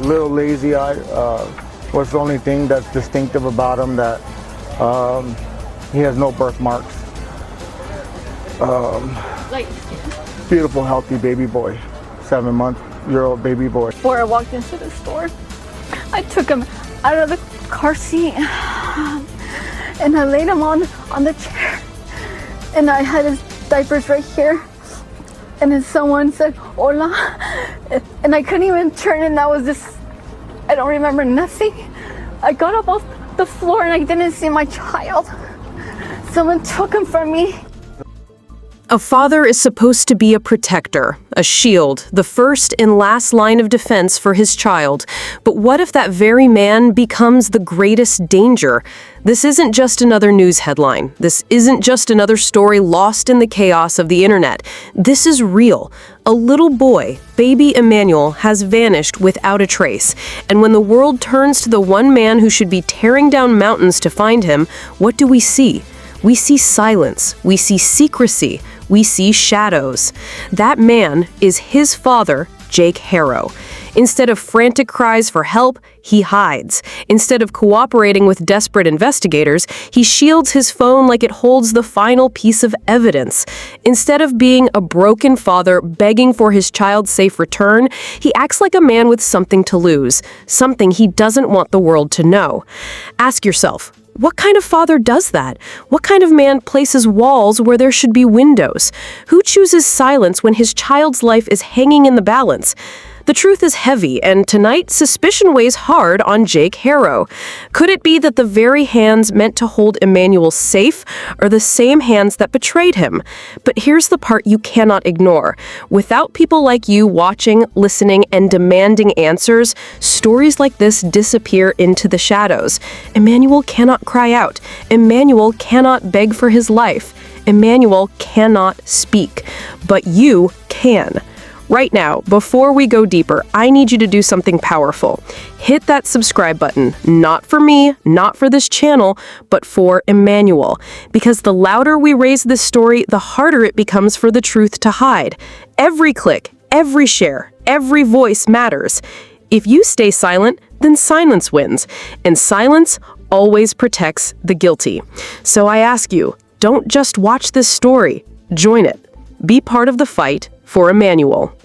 little lazy eye. What's the only thing that's distinctive about him? That he has no birthmarks. Beautiful, healthy baby boy, 7-month-old baby boy. Before I walked into the store, I took him out of the car seat and I laid him on the chair, and I had his diapers right here, and then someone said hola, and I couldn't even turn, and that was just, I don't remember nothing. I got up off the floor and I didn't see my child. Someone took him from me. A father is supposed to be a protector, a shield, the first and last line of defense for his child. But what if that very man becomes the greatest danger? This isn't just another news headline. This isn't just another story lost in the chaos of the internet. This is real. A little boy, baby Emmanuel, has vanished without a trace. And when the world turns to the one man who should be tearing down mountains to find him, what do we see? We see silence, we see secrecy, we see shadows. That man is his father, Jake Haro. Instead of frantic cries for help, he hides. Instead of cooperating with desperate investigators, he shields his phone like it holds the final piece of evidence. Instead of being a broken father begging for his child's safe return, he acts like a man with something to lose, something he doesn't want the world to know. Ask yourself, what kind of father does that? What kind of man places walls where there should be windows? Who chooses silence when his child's life is hanging in the balance? The truth is heavy, and tonight, suspicion weighs hard on Jake Haro. Could it be that the very hands meant to hold Emmanuel safe are the same hands that betrayed him? But here's the part you cannot ignore. Without people like you watching, listening, and demanding answers, stories like this disappear into the shadows. Emmanuel cannot cry out. Emmanuel cannot beg for his life. Emmanuel cannot speak. But you can. Right now, before we go deeper, I need you to do something powerful. Hit that subscribe button, not for me, not for this channel, but for Emmanuel. Because the louder we raise this story, the harder it becomes for the truth to hide. Every click, every share, every voice matters. If you stay silent, then silence wins. And silence always protects the guilty. So I ask you, don't just watch this story, join it. Be part of the fight for Emmanuel.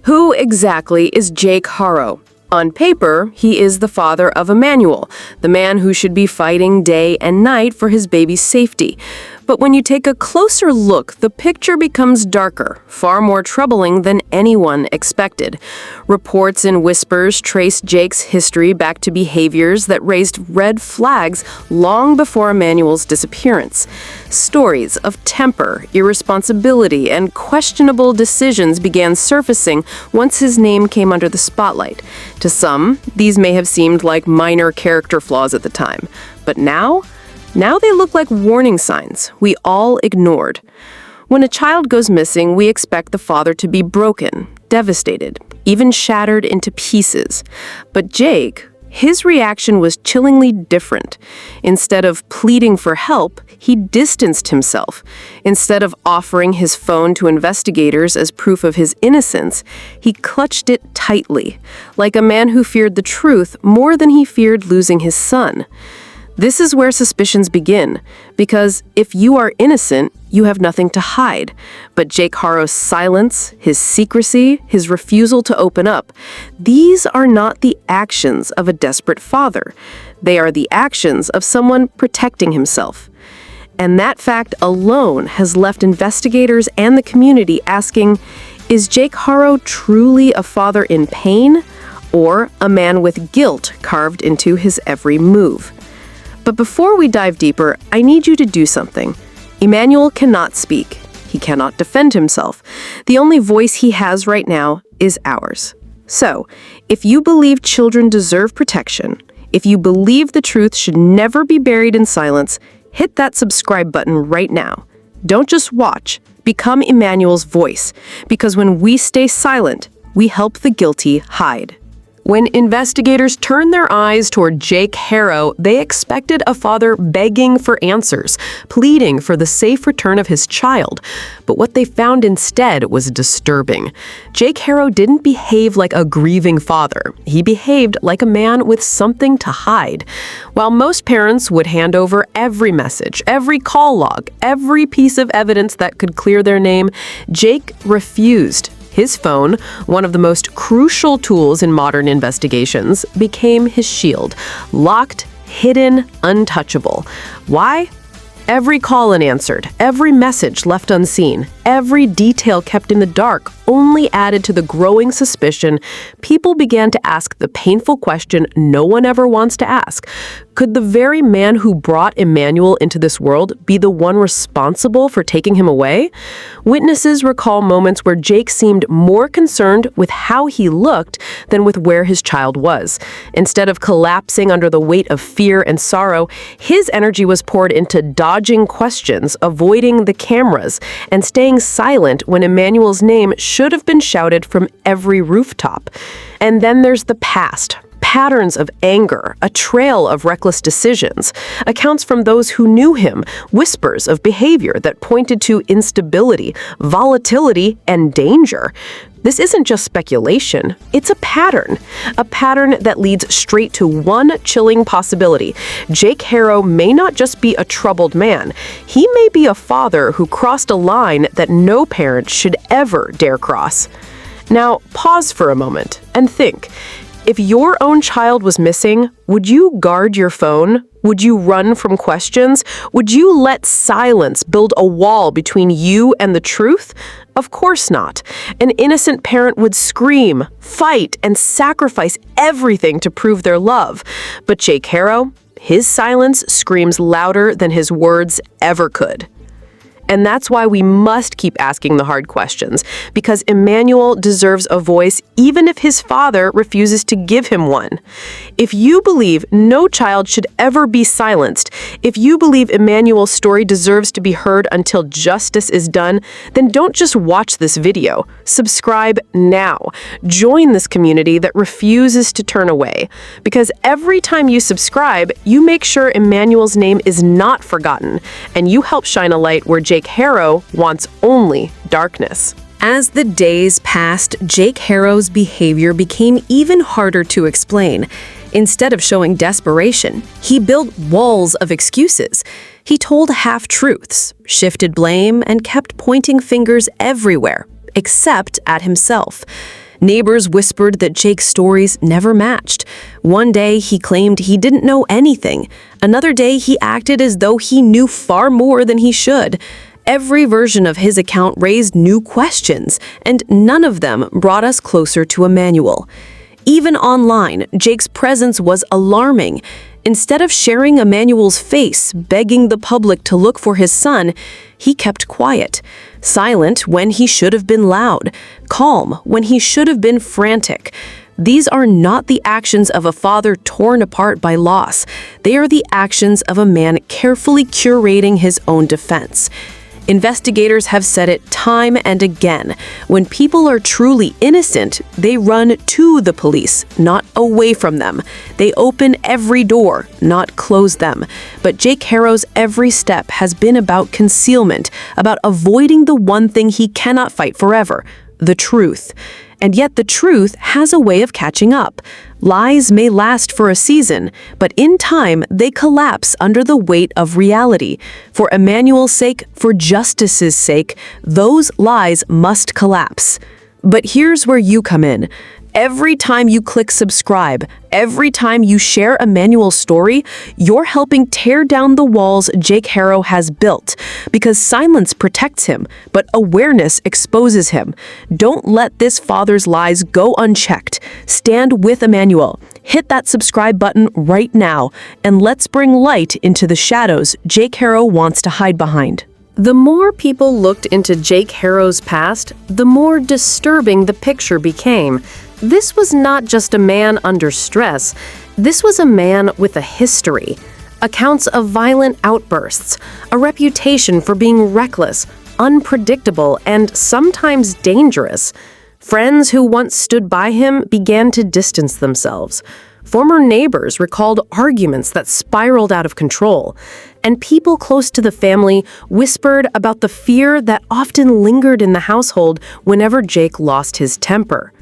Who exactly is Jake Haro? On paper, he is the father of Emmanuel, the man who should be fighting day and night for his baby's safety. But when you take a closer look, the picture becomes darker, far more troubling than anyone expected. Reports and whispers trace Jake's history back to behaviors that raised red flags long before Emmanuel's disappearance. Stories of temper, irresponsibility, and questionable decisions began surfacing once his name came under the spotlight. To some, these may have seemed like minor character flaws at the time. But now they look like warning signs we all ignored. When a child goes missing, we expect the father to be broken, devastated, even shattered into pieces. But Jake, his reaction was chillingly different. Instead of pleading for help, he distanced himself. Instead of offering his phone to investigators as proof of his innocence, he clutched it tightly, like a man who feared the truth more than he feared losing his son. This is where suspicions begin, because if you are innocent, you have nothing to hide. But Jake Haro's silence, his secrecy, his refusal to open up, these are not the actions of a desperate father. They are the actions of someone protecting himself. And that fact alone has left investigators and the community asking, is Jake Haro truly a father in pain, or a man with guilt carved into his every move? But before we dive deeper, I need you to do something. Emmanuel cannot speak. He cannot defend himself. The only voice he has right now is ours. So, if you believe children deserve protection, if you believe the truth should never be buried in silence, hit that subscribe button right now. Don't just watch. Become Emmanuel's voice. Because when we stay silent, we help the guilty hide. When investigators turned their eyes toward Jake Haro, they expected a father begging for answers, pleading for the safe return of his child. But what they found instead was disturbing. Jake Haro didn't behave like a grieving father. He behaved like a man with something to hide. While most parents would hand over every message, every call log, every piece of evidence that could clear their name, Jake refused. His phone, one of the most crucial tools in modern investigations, became his shield. Locked, hidden, untouchable. Why? Every call unanswered, every message left unseen, every detail kept in the dark only added to the growing suspicion. People began to ask the painful question no one ever wants to ask. Could the very man who brought Emmanuel into this world be the one responsible for taking him away? Witnesses recall moments where Jake seemed more concerned with how he looked than with where his child was. Instead of collapsing under the weight of fear and sorrow, his energy was poured into dodging questions, avoiding the cameras, and staying silent when Emmanuel's name should have been shouted from every rooftop. And then there's the past. Patterns of anger, a trail of reckless decisions, accounts from those who knew him, whispers of behavior that pointed to instability, volatility, and danger. This isn't just speculation, it's a pattern that leads straight to one chilling possibility. Jake Haro may not just be a troubled man, he may be a father who crossed a line that no parent should ever dare cross. Now, pause for a moment and think. If your own child was missing, would you guard your phone? Would you run from questions? Would you let silence build a wall between you and the truth? Of course not. An innocent parent would scream, fight, and sacrifice everything to prove their love. But Jake Haro, his silence screams louder than his words ever could. And that's why we must keep asking the hard questions, because Emmanuel deserves a voice even if his father refuses to give him one. If you believe no child should ever be silenced, if you believe Emmanuel's story deserves to be heard until justice is done, then don't just watch this video. Subscribe now. Join this community that refuses to turn away. Because every time you subscribe, you make sure Emmanuel's name is not forgotten, and you help shine a light where Jake Haro wants only darkness. As the days passed, Jake Haro's behavior became even harder to explain. Instead of showing desperation, he built walls of excuses. He told half-truths, shifted blame, and kept pointing fingers everywhere, except at himself. Neighbors whispered that Jake's stories never matched. One day, he claimed he didn't know anything. Another day, he acted as though he knew far more than he should. Every version of his account raised new questions, and none of them brought us closer to Emmanuel. Even online, Jake's presence was alarming. Instead of sharing Emmanuel's face, begging the public to look for his son, he kept quiet, silent when he should have been loud, calm when he should have been frantic. These are not the actions of a father torn apart by loss. They are the actions of a man carefully curating his own defense. Investigators have said it time and again. When people are truly innocent, they run to the police, not away from them. They open every door, not close them. But Jake Haro's every step has been about concealment, about avoiding the one thing he cannot fight forever, the truth. And yet the truth has a way of catching up. Lies may last for a season, but in time they collapse under the weight of reality. For Emmanuel's sake, for justice's sake, those lies must collapse. But here's where you come in. Every time you click subscribe, every time you share Emmanuel's story, you're helping tear down the walls Jake Haro has built. Because silence protects him, but awareness exposes him. Don't let this father's lies go unchecked. Stand with Emmanuel. Hit that subscribe button right now, and let's bring light into the shadows Jake Haro wants to hide behind. The more people looked into Jake Haro's past, the more disturbing the picture became. This was not just a man under stress. This was a man with a history. Accounts of violent outbursts, a reputation for being reckless, unpredictable, and sometimes dangerous. Friends who once stood by him began to distance themselves. Former neighbors recalled arguments that spiraled out of control, and people close to the family whispered about the fear that often lingered in the household whenever Jake lost his temper.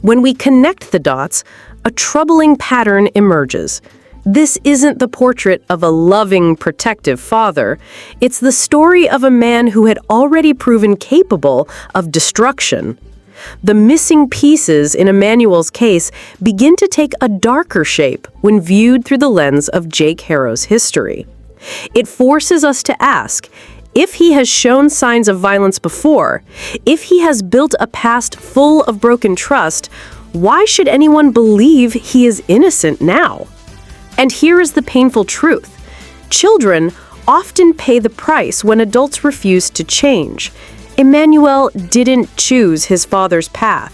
When we connect the dots, a troubling pattern emerges. This isn't the portrait of a loving, protective father. It's the story of a man who had already proven capable of destruction. The missing pieces in Emmanuel's case begin to take a darker shape when viewed through the lens of Jake Haro's history. It forces us to ask, if he has shown signs of violence before, if he has built a past full of broken trust, why should anyone believe he is innocent now? And here is the painful truth. Children often pay the price when adults refuse to change. Emmanuel didn't choose his father's path.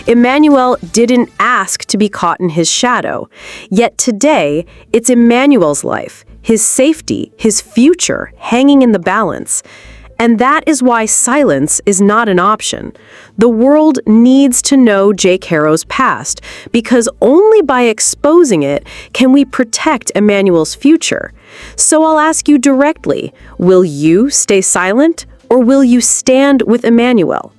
Emmanuel didn't ask to be caught in his shadow. Yet today, it's Emmanuel's life, his safety, his future hanging in the balance. And that is why silence is not an option. The world needs to know Jake Haro's past, because only by exposing it can we protect Emmanuel's future. So I'll ask you directly, will you stay silent? Or will you stand with Emmanuel?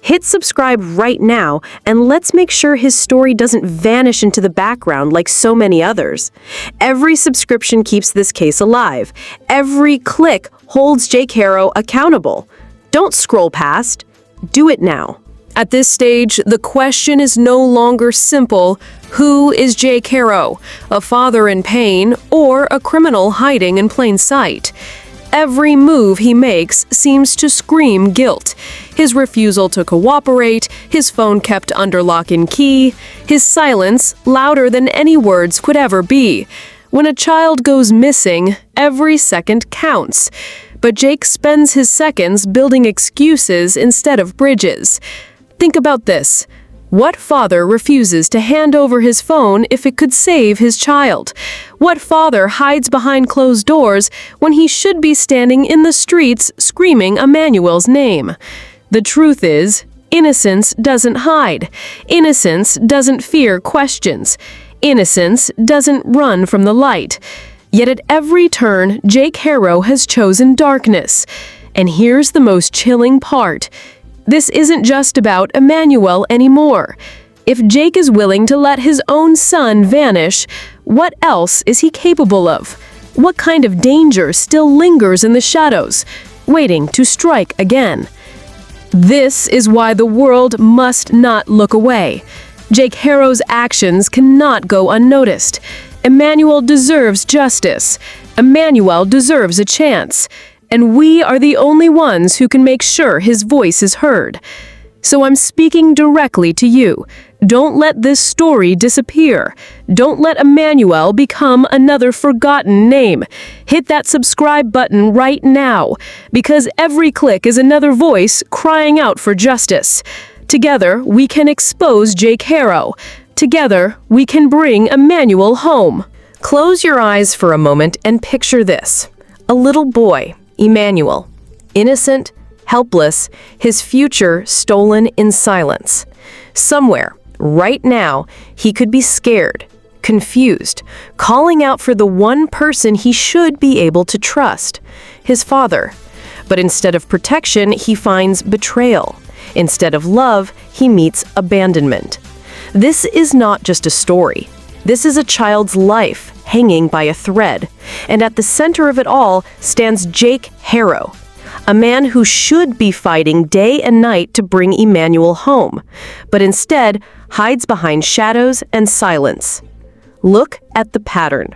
Hit subscribe right now, and let's make sure his story doesn't vanish into the background like so many others. Every subscription keeps this case alive. Every click holds Jake Haro accountable. Don't scroll past. Do it now. At this stage, the question is no longer simple. Who is Jake Haro? A father in pain or a criminal hiding in plain sight? Every move he makes seems to scream guilt. His refusal to cooperate, his phone kept under lock and key, his silence louder than any words could ever be. When a child goes missing, every second counts. But Jake spends his seconds building excuses instead of bridges. Think about this. What father refuses to hand over his phone if it could save his child? What father hides behind closed doors when he should be standing in the streets screaming Emmanuel's name? The truth is, innocence doesn't hide. Innocence doesn't fear questions. Innocence doesn't run from the light. Yet at every turn, Jake Haro has chosen darkness. And here's the most chilling part. This isn't just about Emmanuel anymore. If Jake is willing to let his own son vanish, what else is he capable of? What kind of danger still lingers in the shadows, waiting to strike again? This is why the world must not look away. Jake Haro's actions cannot go unnoticed. Emmanuel deserves justice. Emmanuel deserves a chance. And we are the only ones who can make sure his voice is heard. So I'm speaking directly to you. Don't let this story disappear. Don't let Emmanuel become another forgotten name. Hit that subscribe button right now, because every click is another voice crying out for justice. Together, we can expose Jake Haro. Together, we can bring Emmanuel home. Close your eyes for a moment and picture this. A little boy, Emmanuel, innocent, helpless, his future stolen in silence. Somewhere, right now, he could be scared, confused, calling out for the one person he should be able to trust, his father. But instead of protection, he finds betrayal. Instead of love, he meets abandonment. This is not just a story. This is a child's life hanging by a thread. And at the center of it all stands Jake Haro, a man who should be fighting day and night to bring Emmanuel home, but instead hides behind shadows and silence. Look at the pattern.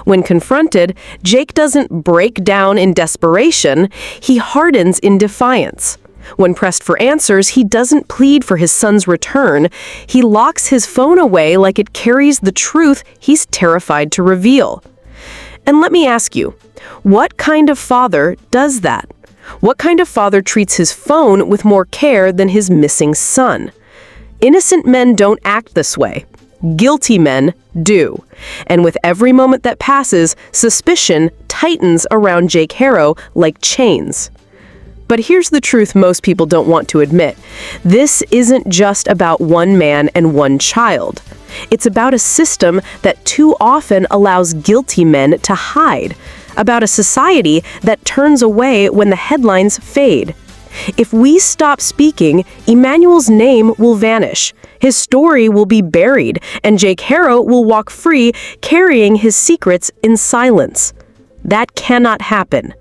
When confronted, Jake doesn't break down in desperation, he hardens in defiance. When pressed for answers, he doesn't plead for his son's return. He locks his phone away like it carries the truth he's terrified to reveal. And let me ask you, what kind of father does that? What kind of father treats his phone with more care than his missing son? Innocent men don't act this way. Guilty men do. And with every moment that passes, suspicion tightens around Jake Haro like chains. But here's the truth most people don't want to admit. This isn't just about one man and one child. It's about a system that too often allows guilty men to hide, about a society that turns away when the headlines fade. If we stop speaking, Emmanuel's name will vanish. His story will be buried, and Jake Haro will walk free, carrying his secrets in silence. That cannot happen.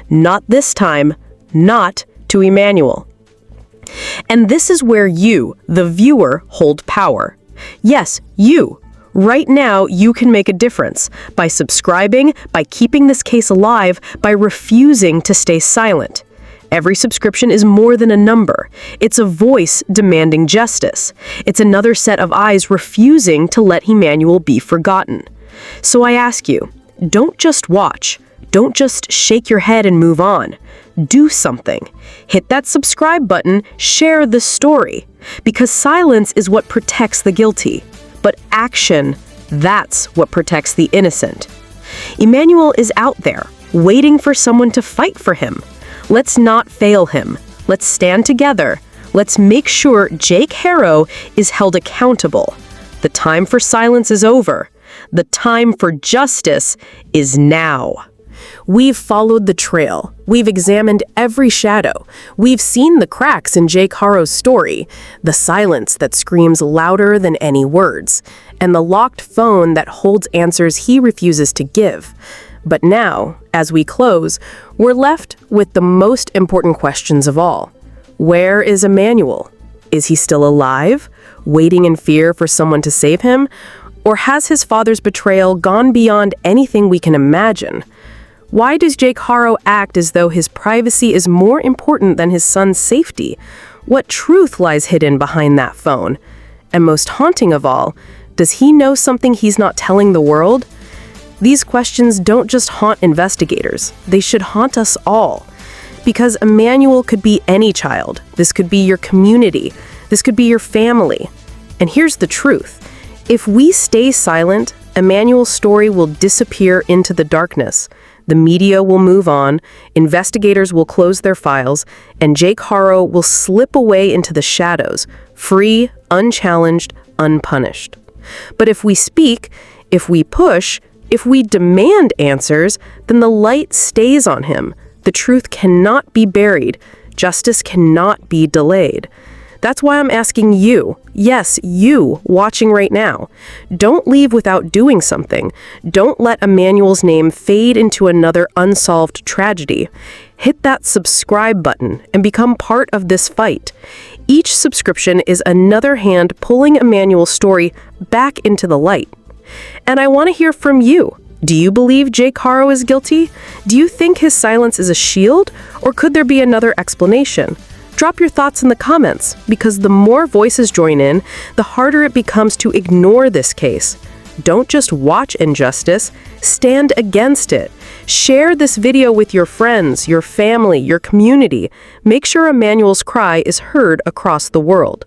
Not this time. Not to Emmanuel. And this is where you, the viewer, hold power. Yes, you. Right now, you can make a difference by subscribing, by keeping this case alive, by refusing to stay silent. Every subscription is more than a number. It's a voice demanding justice. It's another set of eyes refusing to let Emmanuel be forgotten. So I ask you, don't just watch. Don't just shake your head and move on. Do something. Hit that subscribe button, share the story. Because silence is what protects the guilty. But action, that's what protects the innocent. Emmanuel is out there, waiting for someone to fight for him. Let's not fail him. Let's stand together. Let's make sure Jake Haro is held accountable. The time for silence is over. The time for justice is now. We've followed the trail. We've examined every shadow. We've seen the cracks in Jake Haro's story, the silence that screams louder than any words, and the locked phone that holds answers he refuses to give. But now, as we close, we're left with the most important questions of all. Where is Emmanuel? Is he still alive, waiting in fear for someone to save him? Or has his father's betrayal gone beyond anything we can imagine? Why does Jake Haro act as though his privacy is more important than his son's safety? What truth lies hidden behind that phone? And most haunting of all, does he know something he's not telling the world? These questions don't just haunt investigators. They should haunt us all. Because Emmanuel could be any child. This could be your community. This could be your family. And here's the truth. If we stay silent, Emmanuel's story will disappear into the darkness. The media will move on, investigators will close their files, and Jake Haro will slip away into the shadows, free, unchallenged, unpunished. But if we speak, if we push, if we demand answers, then the light stays on him. The truth cannot be buried. Justice cannot be delayed. That's why I'm asking you, yes, you, watching right now. Don't leave without doing something. Don't let Emmanuel's name fade into another unsolved tragedy. Hit that subscribe button and become part of this fight. Each subscription is another hand pulling Emmanuel's story back into the light. And I want to hear from you. Do you believe Jake Haro is guilty? Do you think his silence is a shield? Or could there be another explanation? Drop your thoughts in the comments, because the more voices join in, the harder it becomes to ignore this case. Don't just watch injustice, stand against it. Share this video with your friends, your family, your community. Make sure Emmanuel's cry is heard across the world.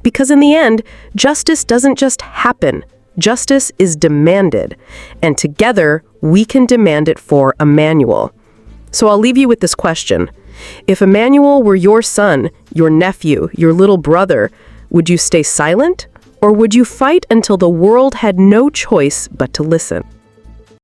Because in the end, justice doesn't just happen. Justice is demanded. And together, we can demand it for Emmanuel. So I'll leave you with this question. If Emmanuel were your son, your nephew, your little brother, would you stay silent? Or would you fight until the world had no choice but to listen?